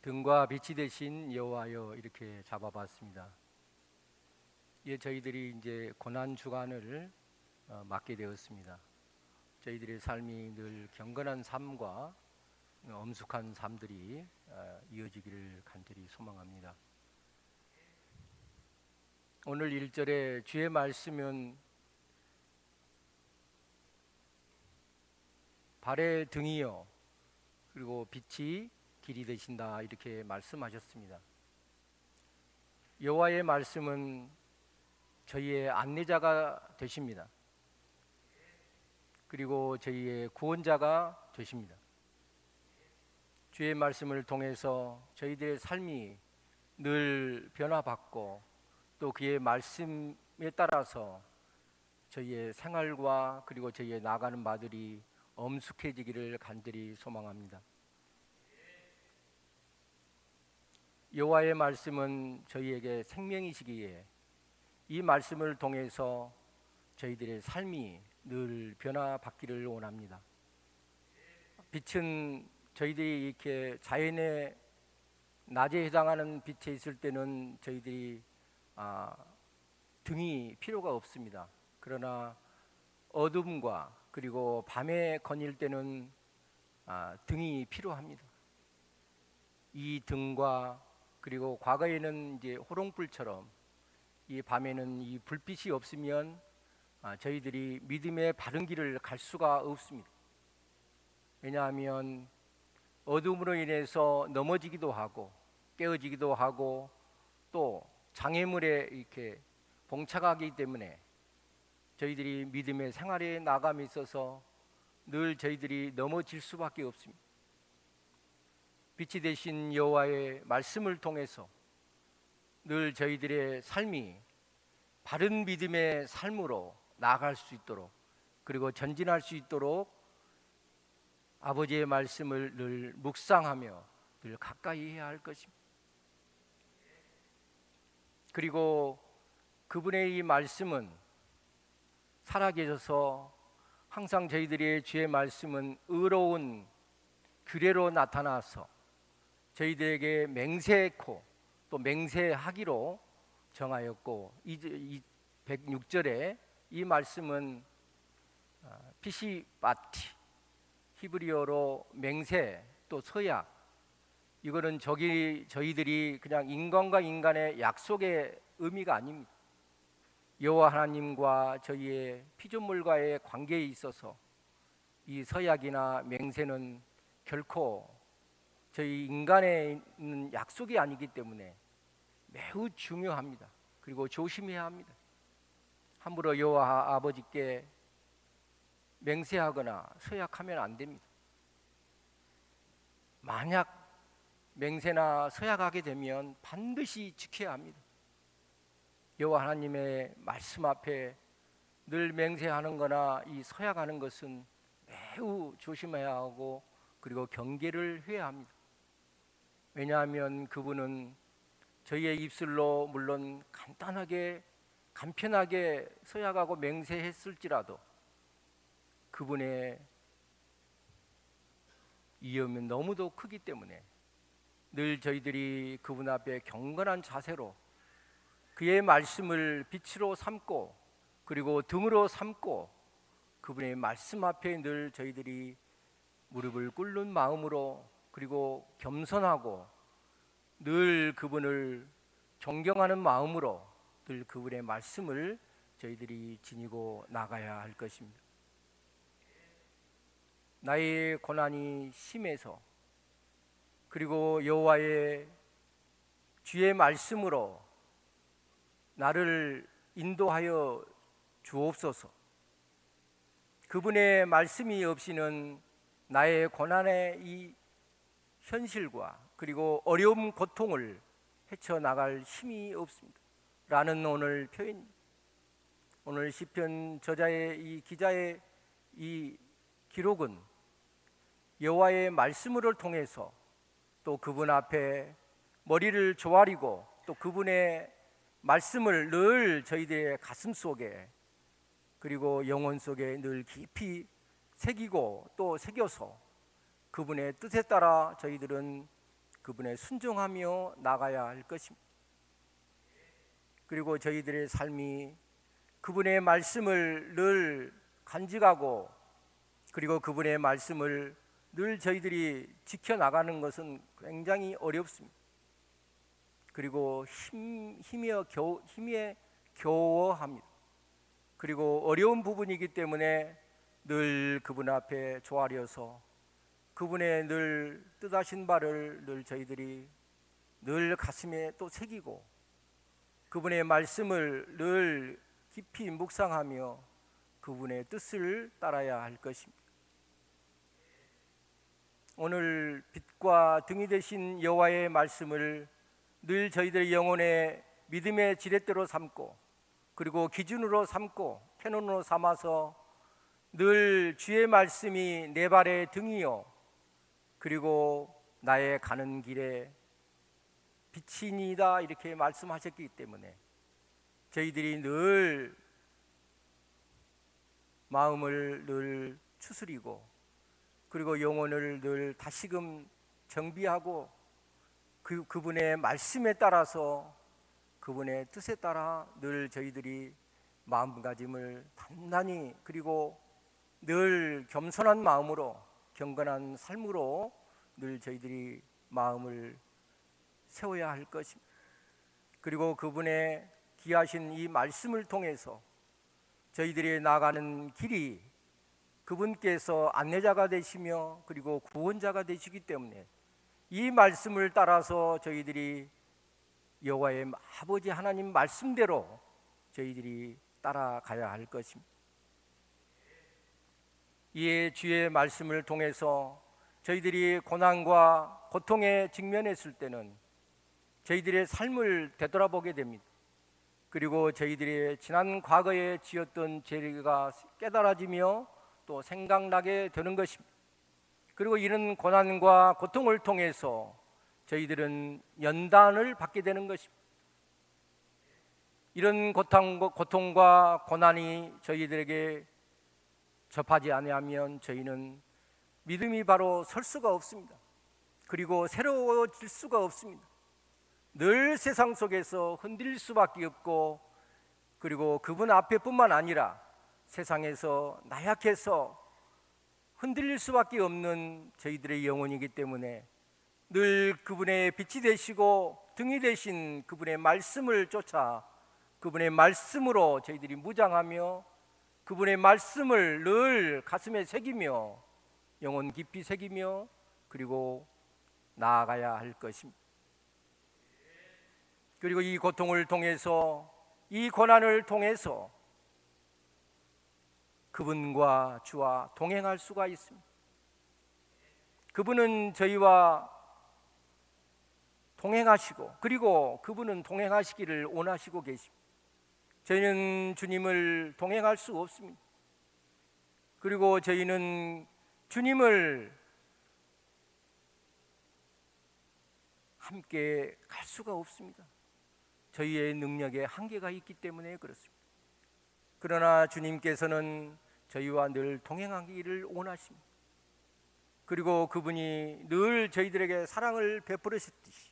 등과 빛이 되신 여호와여 이렇게 잡아봤습니다. 예, 저희들이 이제 고난 주간을 맞게 되었습니다. 저희들의 삶이 늘 경건한 삶과 엄숙한 삶들이 이어지기를 간절히 소망합니다. 오늘 1절에 주의 말씀은 발의 등이요 그리고 빛이 길이 되신다 이렇게 말씀하셨습니다. 여호와의 말씀은 저희의 안내자가 되십니다. 그리고 저희의 구원자가 되십니다. 주의 말씀을 통해서 저희들의 삶이 늘 변화받고 또 그의 말씀에 따라서 저희의 생활과 그리고 저희의 나가는 바들이 엄숙해지기를 간절히 소망합니다. 여호와의 말씀은 저희에게 생명이시기에 이 말씀을 통해서 저희들의 삶이 늘 변화받기를 원합니다. 빛은 저희들이 이렇게 자연의 낮에 해당하는 빛에 있을 때는 저희들이 등이 필요가 없습니다. 그러나 어둠과 그리고 밤에 거닐 때는 등이 필요합니다. 이 등과 그리고 과거에는 이제 호롱불처럼 이 밤에는 이 불빛이 없으면 저희들이 믿음의 바른 길을 갈 수가 없습니다. 왜냐하면 어둠으로 인해서 넘어지기도 하고 깨어지기도 하고 또 장애물에 이렇게 봉착하기 때문에 저희들이 믿음의 생활에 나감에 있어서 늘 저희들이 넘어질 수밖에 없습니다. 빛이 되신 여호와의 말씀을 통해서 늘 저희들의 삶이 바른 믿음의 삶으로 나아갈 수 있도록 그리고 전진할 수 있도록 아버지의 말씀을 늘 묵상하며 늘 가까이 해야 할 것입니다. 그리고 그분의 이 말씀은 살아계셔서 항상 저희들의 주의 말씀은 의로운 규례로 나타나서 저희들에게 맹세코 또 맹세하기로 정하였고 이 106절에 이 말씀은 피시바티 히브리어로 맹세 또 서약 이거는 저희들이 그냥 인간과 인간의 약속의 의미가 아닙니다. 여호와 하나님과 저희의 피조물과의 관계에 있어서 이 서약이나 맹세는 결코 저희 인간에 있는 약속이 아니기 때문에 매우 중요합니다. 그리고 조심해야 합니다. 함부로 여호와 아버지께 맹세하거나 서약하면 안 됩니다. 만약 맹세나 서약하게 되면 반드시 지켜야 합니다. 여호와 하나님의 말씀 앞에 늘 맹세하는 거나 이 서약하는 것은 매우 조심해야 하고 그리고 경계를 해야 합니다. 왜냐하면 그분은 저희의 입술로 물론 간편하게 서약하고 맹세했을지라도 그분의 위험은 너무도 크기 때문에 늘 저희들이 그분 앞에 경건한 자세로 그의 말씀을 빛으로 삼고 그리고 등으로 삼고 그분의 말씀 앞에 늘 저희들이 무릎을 꿇는 마음으로 그리고 겸손하고 늘 그분을 존경하는 마음으로 늘 그분의 말씀을 저희들이 지니고 나가야 할 것입니다. 나의 고난이 심해서 그리고 여호와의 주의 말씀으로 나를 인도하여 주옵소서. 그분의 말씀이 없이는 나의 고난의 이 현실과 그리고 어려움 고통을 헤쳐나갈 힘이 없습니다 라는 오늘 표현입니다. 오늘 시편 저자의 이 기자의 이 기록은 여호와의 말씀을 통해서 또 그분 앞에 머리를 조아리고 또 그분의 말씀을 늘 저희들의 가슴 속에 그리고 영혼 속에 늘 깊이 새기고 또 새겨서 그분의 뜻에 따라 저희들은 그분에 순종하며 나가야 할 것입니다. 그리고 저희들의 삶이 그분의 말씀을 늘 간직하고 그리고 그분의 말씀을 늘 저희들이 지켜나가는 것은 굉장히 어렵습니다. 그리고 힘에 겨워합니다. 그리고 어려운 부분이기 때문에 늘 그분 앞에 조아려서 그분의 늘 뜻하신 바를 늘 저희들이 늘 가슴에 또 새기고 그분의 말씀을 늘 깊이 묵상하며 그분의 뜻을 따라야 할 것입니다. 오늘 빛과 등이 되신 여호와의 말씀을 늘 저희들의 영혼의 믿음의 지렛대로 삼고 그리고 기준으로 삼고 캐논으로 삼아서 늘 주의 말씀이 내 발의 등이요 그리고 나의 가는 길에 빛이니이다 이렇게 말씀하셨기 때문에 저희들이 늘 마음을 늘 추스리고 그리고 영혼을 늘 다시금 정비하고 그분의 말씀에 따라서 그분의 뜻에 따라 늘 저희들이 마음가짐을 단단히 그리고 늘 겸손한 마음으로 경건한 삶으로 늘 저희들이 마음을 세워야 할 것입니다. 그리고 그분의 귀하신 이 말씀을 통해서 저희들이 나가는 길이 그분께서 안내자가 되시며 그리고 구원자가 되시기 때문에 이 말씀을 따라서 저희들이 여호와의 아버지 하나님 말씀대로 저희들이 따라가야 할 것입니다. 이에 주의 말씀을 통해서 저희들이 고난과 고통에 직면했을 때는 저희들의 삶을 되돌아보게 됩니다. 그리고 저희들의 지난 과거에 지었던 죄가 깨달아지며 또 생각나게 되는 것입니다. 그리고 이런 고난과 고통을 통해서 저희들은 연단을 받게 되는 것입니다. 이런 고통과 고난이 저희들에게 접하지 아니하면 저희는 믿음이 바로 설 수가 없습니다. 그리고 새로워질 수가 없습니다. 늘 세상 속에서 흔들릴 수밖에 없고 그리고 그분 앞에뿐만 아니라 세상에서 나약해서 흔들릴 수밖에 없는 저희들의 영혼이기 때문에 늘 그분의 빛이 되시고 등이 되신 그분의 말씀을 쫓아 그분의 말씀으로 저희들이 무장하며 그분의 말씀을 늘 가슴에 새기며 영혼 깊이 새기며 그리고 나아가야 할 것입니다. 그리고 이 고통을 통해서 이 고난을 통해서 그분과 주와 동행할 수가 있습니다. 그분은 저희와 동행하시고 그리고 그분은 동행하시기를 원하시고 계십니다. 저희는 주님을 동행할 수 없습니다. 그리고 저희는 주님을 함께 갈 수가 없습니다. 저희의 능력에 한계가 있기 때문에 그렇습니다. 그러나 주님께서는 저희와 늘 동행하기를 원하십니다. 그리고 그분이 늘 저희들에게 사랑을 베풀으셨듯이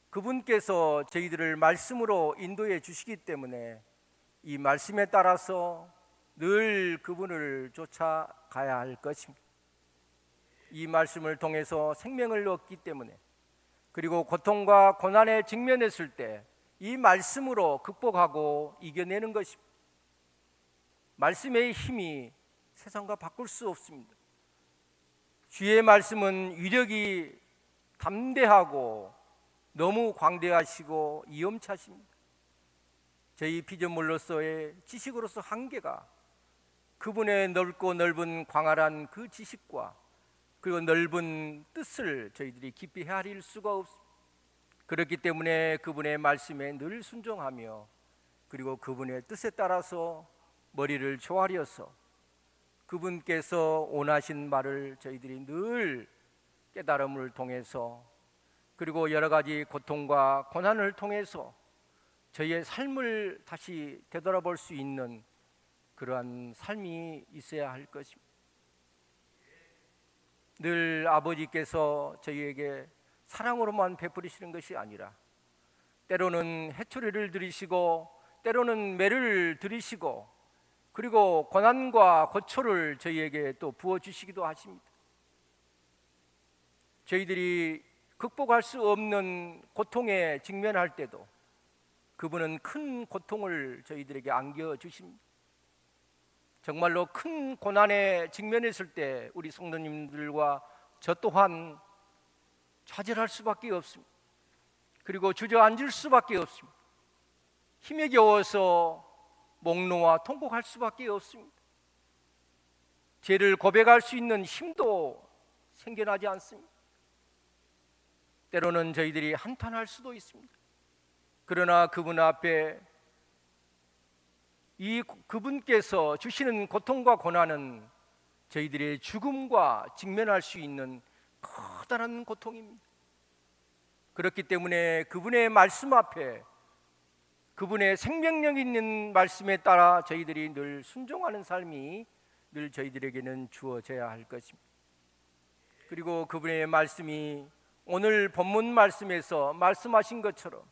그분께서 저희들을 말씀으로 인도해 주시기 때문에 이 말씀에 따라서 늘 그분을 쫓아가야 할 것입니다. 이 말씀을 통해서 생명을 얻기 때문에 그리고 고통과 고난에 직면했을 때 이 말씀으로 극복하고 이겨내는 것입니다. 말씀의 힘이 세상과 바꿀 수 없습니다. 주의 말씀은 위력이 담대하고 너무 광대하시고 위험차십니다. 저희 피조물로서의 지식으로서 한계가 그분의 넓고 넓은 광활한 그 지식과 그리고 넓은 뜻을 저희들이 깊이 헤아릴 수가 없습니다. 그렇기 때문에 그분의 말씀에 늘 순종하며 그리고 그분의 뜻에 따라서 머리를 조아려서 그분께서 원하신 말을 저희들이 늘 깨달음을 통해서 그리고 여러 가지 고통과 고난을 통해서 저희의 삶을 다시 되돌아볼 수 있는 그러한 삶이 있어야 할 것입니다. 늘 아버지께서 저희에게 사랑으로만 베풀으시는 것이 아니라 때로는 해초리를 들이시고 때로는 매를 들이시고 그리고 고난과 고초를 저희에게 또 부어주시기도 하십니다. 저희들이 극복할 수 없는 고통에 직면할 때도 그분은 큰 고통을 저희들에게 안겨주십니다. 정말로 큰 고난에 직면했을 때 우리 성도님들과 저 또한 좌절할 수밖에 없습니다. 그리고 주저앉을 수밖에 없습니다. 힘에 겨워서 목 놓아 통곡할 수밖에 없습니다. 죄를 고백할 수 있는 힘도 생겨나지 않습니다. 때로는 저희들이 한탄할 수도 있습니다. 그러나 그분 앞에 그분께서 주시는 고통과 고난은 저희들의 죽음과 직면할 수 있는 커다란 고통입니다. 그렇기 때문에 그분의 말씀 앞에 그분의 생명력 있는 말씀에 따라 저희들이 늘 순종하는 삶이 늘 저희들에게는 주어져야 할 것입니다. 그리고 그분의 말씀이 오늘 본문 말씀에서 말씀하신 것처럼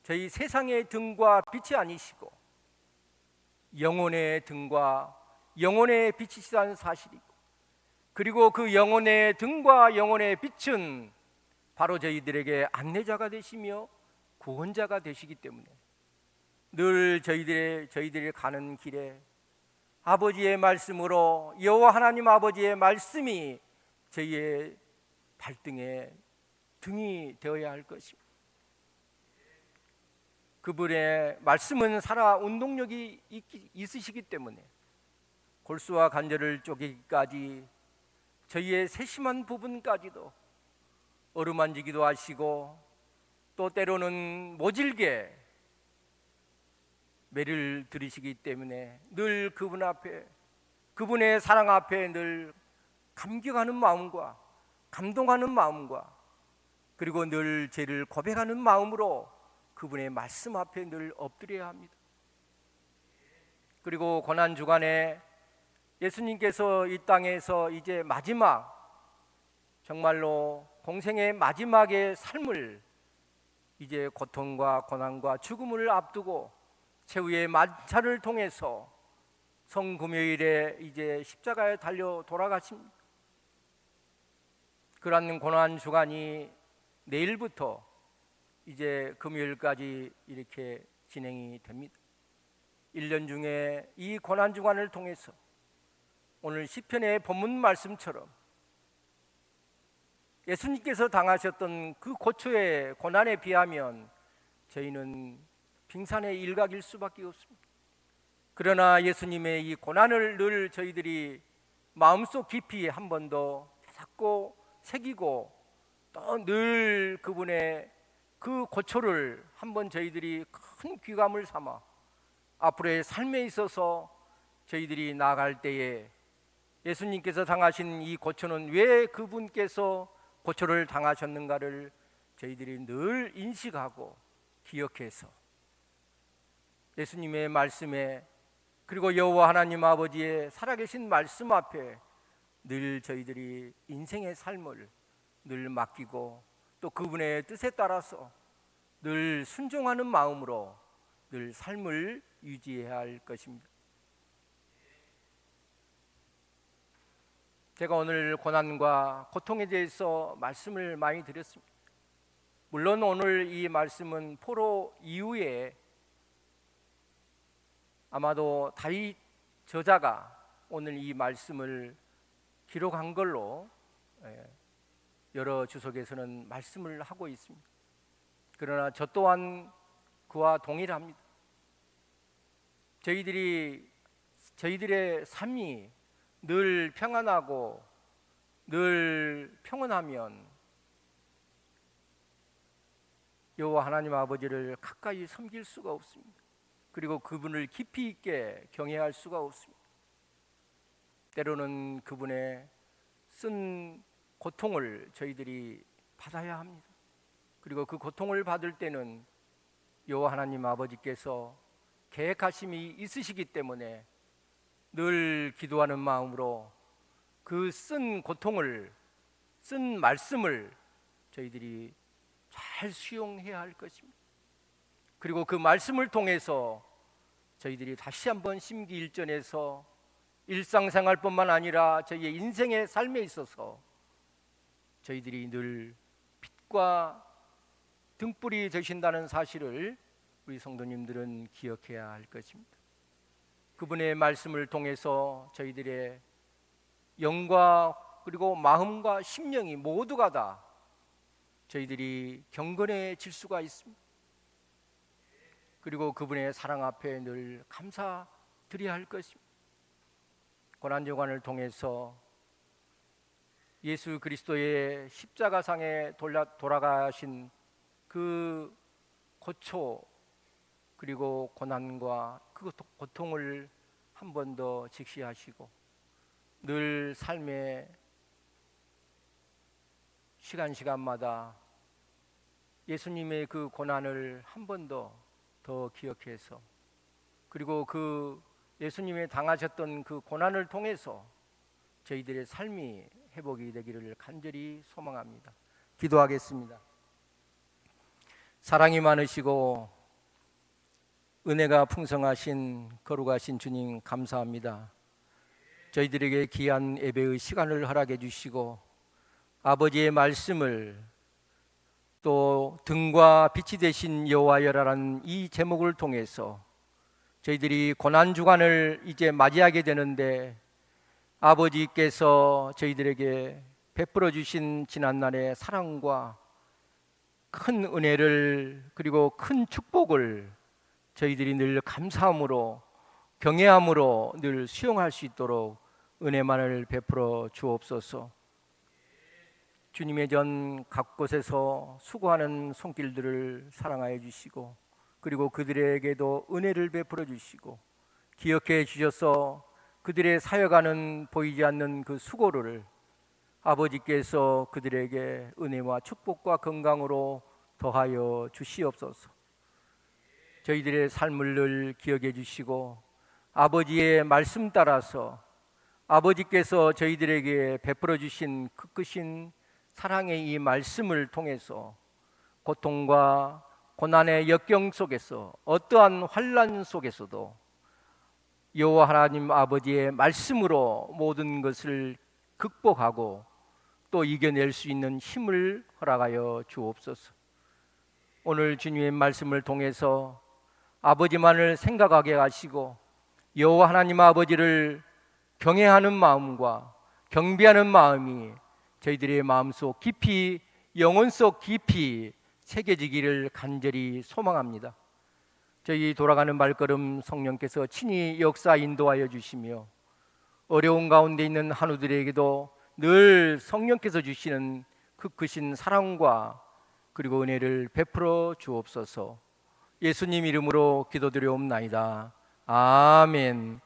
저희 세상의 등과 빛이 아니시고 영혼의 등과 영혼의 빛이시다는 사실이고, 그리고 그 영혼의 등과 영혼의 빛은 바로 저희들에게 안내자가 되시며 구원자가 되시기 때문에 늘 저희들이 가는 길에 아버지의 말씀으로 여호와 하나님 아버지의 말씀이 저희의 발등에 등이 되어야 할 것입니다. 그분의 말씀은 살아 운동력이 있으시기 때문에 골수와 관절을 쪼개기까지 저희의 세심한 부분까지도 어루만지기도 하시고 또 때로는 모질게 매를 들이시기 때문에 늘 그분 앞에 그분의 사랑 앞에 늘 감격하는 마음과 감동하는 마음과 그리고 늘 죄를 고백하는 마음으로 그분의 말씀 앞에 늘 엎드려야 합니다. 그리고 고난 주간에 예수님께서 이 땅에서 이제 마지막 정말로 공생의 마지막의 삶을 이제 고통과 고난과 죽음을 앞두고 최후의 만찬을 통해서 성금요일에 이제 십자가에 달려 돌아가십니다. 그러한 고난 주간이 내일부터 이제 금요일까지 이렇게 진행이 됩니다. 1년 중에 이 고난 주간을 통해서 오늘 시편의 본문 말씀처럼 예수님께서 당하셨던 그 고초의 고난에 비하면 저희는 빙산의 일각일 수밖에 없습니다. 그러나 예수님의 이 고난을 늘 저희들이 마음속 깊이 한 번 더 잡고 새기고 또 늘 그분의 그 고초를 한번 저희들이 큰 귀감을 삼아 앞으로의 삶에 있어서 저희들이 나아갈 때에 예수님께서 당하신 이 고초는 왜 그분께서 고초를 당하셨는가를 저희들이 늘 인식하고 기억해서 예수님의 말씀에 그리고 여호와 하나님 아버지의 살아계신 말씀 앞에 늘 저희들이 인생의 삶을 늘 맡기고 또 그분의 뜻에 따라서 늘 순종하는 마음으로 늘 삶을 유지해야 할 것입니다. 제가 오늘 고난과 고통에 대해서 말씀을 많이 드렸습니다. 물론 오늘 이 말씀은 포로 이후에 아마도 다윗 저자가 오늘 이 말씀을 기록한 걸로 여러 주석에서는 말씀을 하고 있습니다. 그러나 저 또한 그와 동일합니다. 저희들의 삶이 늘 평안하고 늘 평온하면 여호와 하나님 아버지를 가까이 섬길 수가 없습니다. 그리고 그분을 깊이 있게 경외할 수가 없습니다. 때로는 그분의 쓴 고통을 저희들이 받아야 합니다. 그리고 그 고통을 받을 때는 여호와 하나님 아버지께서 계획하심이 있으시기 때문에 늘 기도하는 마음으로 그 쓴 고통을 쓴 말씀을 저희들이 잘 수용해야 할 것입니다. 그리고 그 말씀을 통해서 저희들이 다시 한번 심기일전에서 일상생활뿐만 아니라 저희의 인생의 삶에 있어서 저희들이 늘 빛과 등불이 되신다는 사실을 우리 성도님들은 기억해야 할 것입니다. 그분의 말씀을 통해서 저희들의 영과 그리고 마음과 심령이 모두가 다 저희들이 경건해질 수가 있습니다. 그리고 그분의 사랑 앞에 늘 감사드려야 할 것입니다. 고난요관을 통해서 예수 그리스도의 십자가상에 돌아가신 그 고초 그리고 고난과 그 고통을 한 번 더 직시하시고 늘 삶의 시간마다 예수님의 그 고난을 한 번 더 기억해서 그리고 그 예수님의 당하셨던 그 고난을 통해서 저희들의 삶이 회복이 되기를 간절히 소망합니다. 기도하겠습니다. 사랑이 많으시고 은혜가 풍성하신 거룩하신 주님 감사합니다. 저희들에게 귀한 예배의 시간을 허락해 주시고 아버지의 말씀을 또 등과 빛이 되신 여호와여라는 이 제목을 통해서 저희들이 고난주간을 이제 맞이하게 되는데 아버지께서 저희들에게 베풀어 주신 지난날의 사랑과 큰 은혜를 그리고 큰 축복을 저희들이 늘 감사함으로 경외함으로 늘 수용할 수 있도록 은혜만을 베풀어 주옵소서. 주님의 전 각 곳에서 수고하는 손길들을 사랑하여 주시고 그리고 그들에게도 은혜를 베풀어 주시고 기억해 주셔서 그들의 사역하는 보이지 않는 그 수고를 아버지께서 그들에게 은혜와 축복과 건강으로 더하여 주시옵소서. 저희들의 삶을 늘 기억해 주시고 아버지의 말씀 따라서 아버지께서 저희들에게 베풀어 주신 그 크신 사랑의 이 말씀을 통해서 고통과 고난의 역경 속에서 어떠한 환난 속에서도 여호와 하나님 아버지의 말씀으로 모든 것을 극복하고 또 이겨낼 수 있는 힘을 허락하여 주옵소서. 오늘 주님의 말씀을 통해서 아버지만을 생각하게 하시고 여호와 하나님 아버지를 경외하는 마음과 경배하는 마음이 저희들의 마음속 깊이 영혼 속 깊이 새겨지기를 간절히 소망합니다. 저희 돌아가는 발걸음 성령께서 친히 역사 인도하여 주시며 어려운 가운데 있는 한우들에게도 늘 성령께서 주시는 그 크신 사랑과 그리고 은혜를 베풀어 주옵소서. 예수님 이름으로 기도드려옵나이다. 아멘.